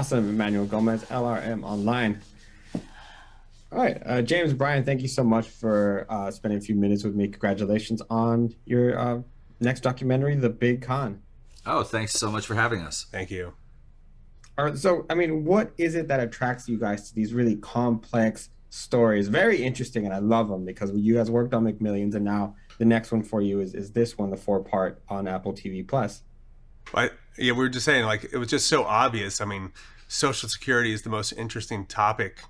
Awesome, Emmanuel Gomez, LRM Online. All right, James Bryan, thank you so much for spending a few minutes with me. Congratulations on your next documentary, The Big Conn. Oh, thanks so much for having us. Thank you. All right, so, I mean, what is it that attracts you guys to these really complex stories? Very interesting, and I love them because you guys worked on McMillions, and now the next one for you is this one, the 4-part on Apple TV Plus. Yeah, we were just saying, like, it was just so obvious. I mean, Social Security is the most interesting topic.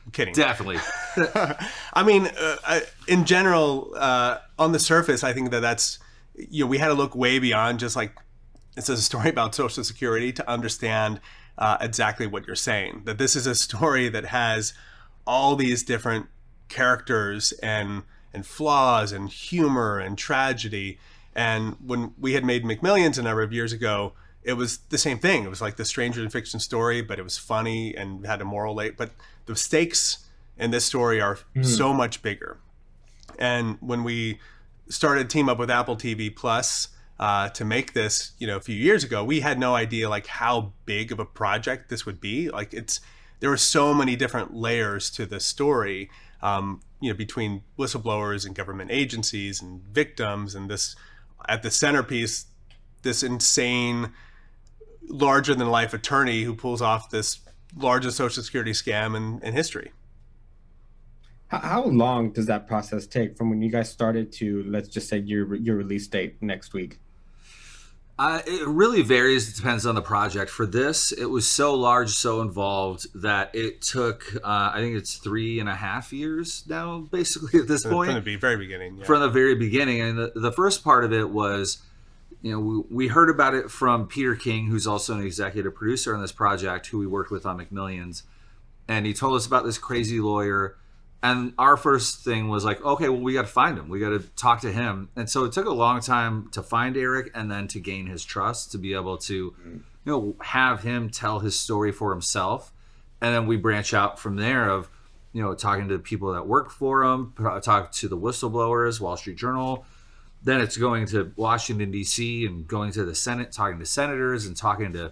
I'm kidding. Definitely. I mean, in general, on the surface, I think that's, we had to look way beyond just like, it's a story about Social Security to understand exactly what you're saying. That this is a story that has all these different characters and flaws and humor and tragedy. And when we had made McMillions a number of years ago, it was the same thing. It was like the stranger than fiction story, but it was funny and had a moral weight. But the stakes in this story are so much bigger. And when we started team up with Apple TV Plus to make this, a few years ago, we had no idea like how big of a project this would be. Like there were so many different layers to the story, between whistleblowers and government agencies and victims, and this at the centerpiece, this insane, larger than life attorney who pulls off this largest Social Security scam in history. How long does that process take from when you guys started to, let's just say, your release date next week? It really varies. It depends on the project. For this, it was so large, so involved that it took, I think it's 3.5 years now, basically, at this point. From the very beginning. Yeah. From the very beginning. And the first part of it was, we heard about it from Peter King, who's also an executive producer on this project, who we worked with on McMillions. And he told us about this crazy lawyer. And our first thing was like, okay, well, we got to find him. We got to talk to him. And so it took a long time to find Eric and then to gain his trust, to be able to, have him tell his story for himself. And then we branch out from there of, talking to the people that work for him, talk to the whistleblowers, Wall Street Journal. Then it's going to Washington, D.C. and going to the Senate, talking to senators and talking to,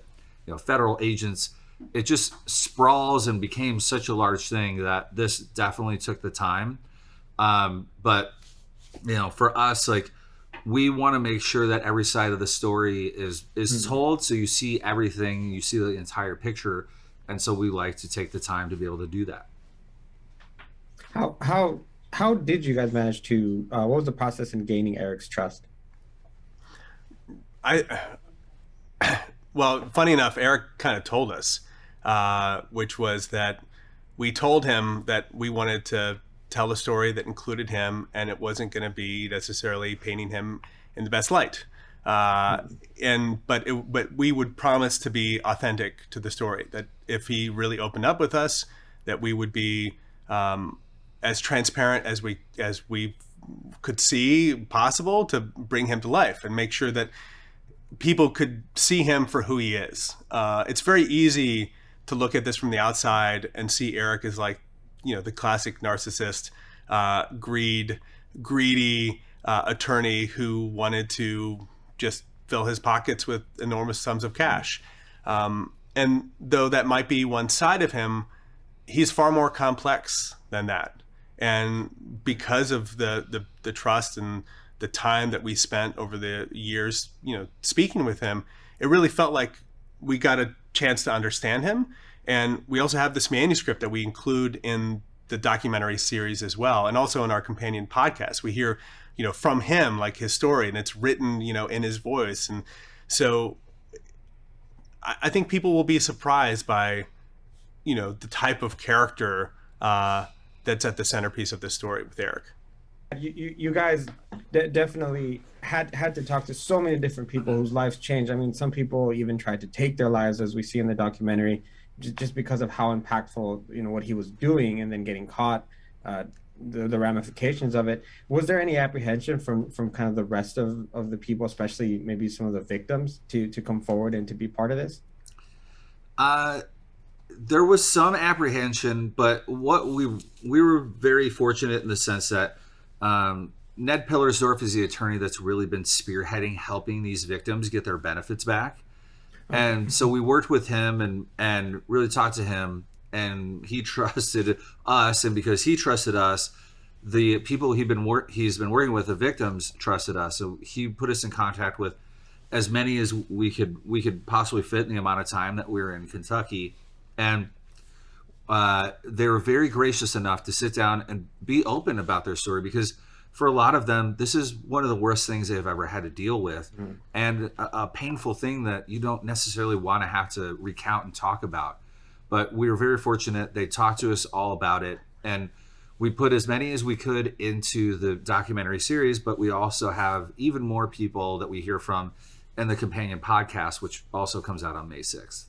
federal agents. It just sprawls and became such a large thing that this definitely took the time. But, for us, like, we want to make sure that every side of the story is told. So you see everything, you see the entire picture. And so we like to take the time to be able to do that. How did you guys manage to, what was the process in gaining Eric's trust? Well, funny enough, Eric kind of told us, which was that we told him that we wanted to tell a story that included him, and it wasn't going to be necessarily painting him in the best light. But we would promise to be authentic to the story. That if he really opened up with us, that we would be as transparent as we could see possible to bring him to life and make sure that people could see him for who he is. It's very easy to look at this from the outside and see Eric as like, the classic narcissist, greedy attorney who wanted to just fill his pockets with enormous sums of cash. And though that might be one side of him, he's far more complex than that. And because of the trust and the time that we spent over the years, speaking with him, it really felt like we got a chance to understand him. And we also have this manuscript that we include in the documentary series as well. And also in our companion podcast, we hear, from him, like his story, and it's written, in his voice. And so I think people will be surprised by, the type of character that's at the centerpiece of this story with Eric. You guys definitely had to talk to so many different people whose lives changed. I mean, some people even tried to take their lives, as we see in the documentary, just because of how impactful, what he was doing, and then getting caught, the ramifications of it. Was there any apprehension from kind of the rest of the people, especially maybe some of the victims, to come forward and to be part of this? There was some apprehension, but what we were very fortunate in the sense that Ned Pillersdorf is the attorney that's really been spearheading helping these victims get their benefits back. And so we worked with him and really talked to him, and he trusted us. And because he trusted us, the people he's been working with, the victims, trusted us. So he put us in contact with as many as we could possibly fit in the amount of time that we were in Kentucky. And they were very gracious enough to sit down and be open about their story, because for a lot of them, this is one of the worst things they've ever had to deal with, and a painful thing that you don't necessarily want to have to recount and talk about. But we were very fortunate. They talked to us all about it, and we put as many as we could into the documentary series, but we also have even more people that we hear from in the companion podcast, which also comes out on May 6th.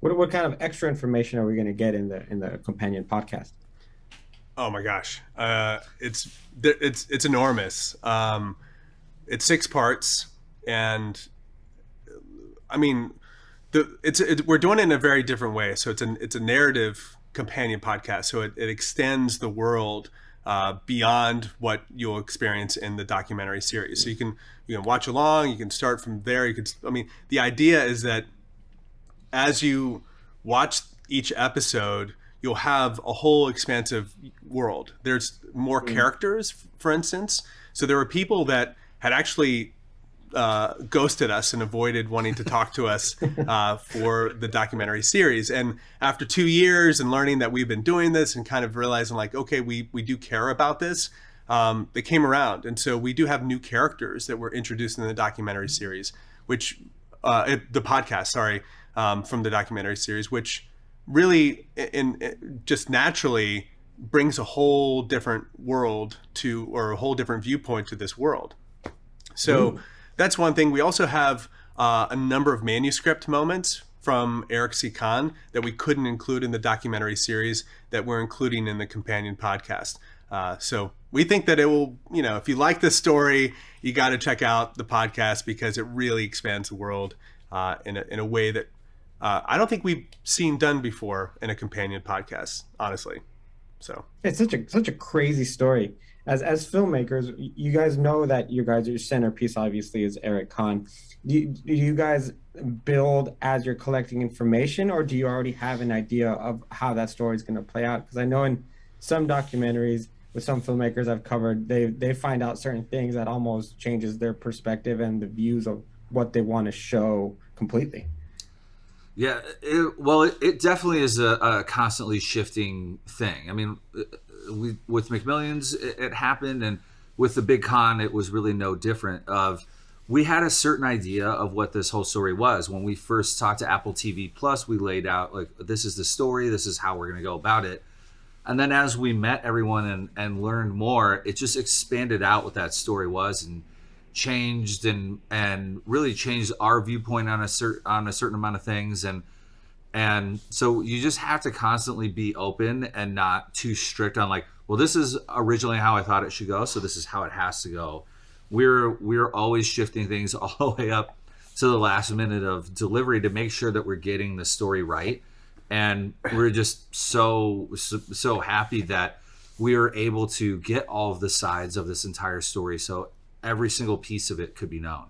What kind of extra information are we going to get in the companion podcast? Oh my gosh, it's enormous. It's 6 parts, and I mean, we're doing it in a very different way. So it's a narrative companion podcast. So it extends the world beyond what you'll experience in the documentary series. So you can watch along. You can start from there. The idea is that as you watch each episode, you'll have a whole expansive world. There's more characters, for instance. So there were people that had actually ghosted us and avoided wanting to talk to us for the documentary series. And after 2 years and learning that we've been doing this and kind of realizing like, okay, we do care about this, they came around. And so we do have new characters that were introduced in the documentary series, which the podcast, from the documentary series, which really just naturally brings a whole different world or a whole different viewpoint to this world. So that's one thing. We also have a number of manuscript moments from Eric C. Conn that we couldn't include in the documentary series that we're including in the companion podcast. So we think that it will, if you like this story, you got to check out the podcast, because it really expands the world in a way that I don't think we've seen done before in a companion podcast, honestly. So it's such a crazy story. As filmmakers, you guys know that your centerpiece obviously is Eric Conn. Do you guys build as you're collecting information, or do you already have an idea of how that story is going to play out? Because I know in some documentaries with some filmmakers I've covered, they find out certain things that almost changes their perspective and the views of what they want to show completely. Yeah, it definitely is a constantly shifting thing. I mean, with McMillions, it happened, and with the Big Conn, it was really no different. We had a certain idea of what this whole story was. When we first talked to Apple TV Plus, we laid out, like, this is the story, this is how we're going to go about it. And then as we met everyone and learned more, it just expanded out what that story was, and changed and really changed our viewpoint on a certain amount of things, and so you just have to constantly be open and not too strict on like, well, this is originally how I thought it should go, so this is how it has to go. We're always shifting things all the way up to the last minute of delivery to make sure that we're getting the story right, and we're just so happy that we were able to get all of the sides of this entire story, so every single piece of it could be known.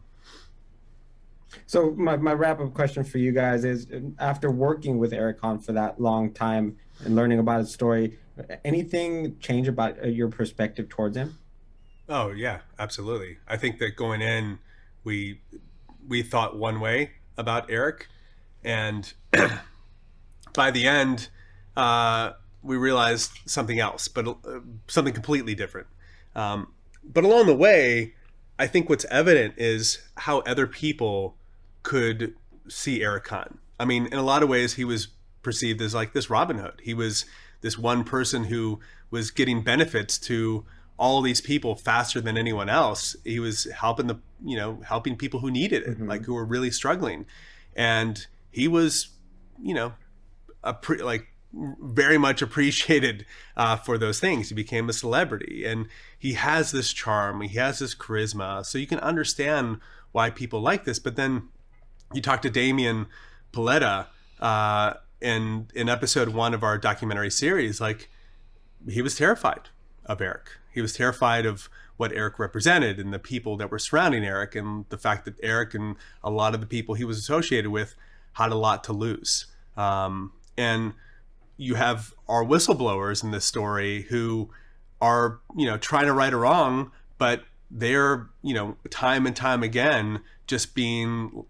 So my wrap-up question for you guys is, after working with Eric Conn for that long time and learning about his story, anything change about your perspective towards him? Oh yeah, absolutely. I think that going in, we thought one way about Eric, and by the end, we realized something else, but something completely different. But along the way, I think what's evident is how other people could see Eric Conn. I mean, in a lot of ways, he was perceived as like this Robin Hood. He was this one person who was getting benefits to all these people faster than anyone else. He was helping helping people who needed it, like who were really struggling. And he was, very much appreciated for those things. He became a celebrity, and he has this charm, he has this charisma, so you can understand why people like this. But then you talk to Damian Paletta in episode 1 of our documentary series, like, he was terrified of Eric. He was terrified of what Eric represented and the people that were surrounding Eric, and the fact that Eric and a lot of the people he was associated with had a lot to lose. And you have our whistleblowers in this story who are, trying to right a wrong, but they're, time and time again, just being,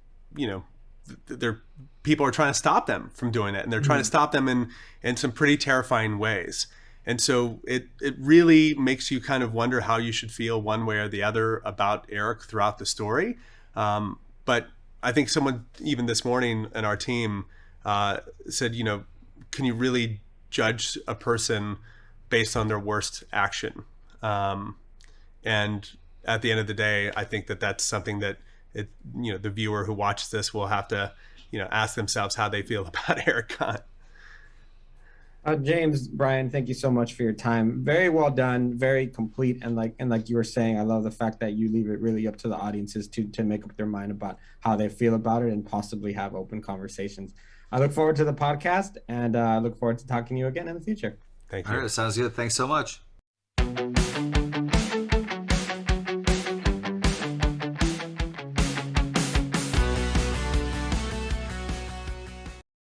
they're people are trying to stop them from doing it, and they're trying to stop them in some pretty terrifying ways. And so it really makes you kind of wonder how you should feel one way or the other about Eric throughout the story. But I think someone even this morning in our team said, can you really judge a person based on their worst action? And at the end of the day, I think that that's something that the viewer who watches this will have to, ask themselves how they feel about Eric Conn. James, Brian, thank you so much for your time. Very well done, very complete, and like you were saying, I love the fact that you leave it really up to the audiences to make up their mind about how they feel about it and possibly have open conversations. I look forward to the podcast, and I look forward to talking to you again in the future. Thank you. All right, sounds good. Thanks so much.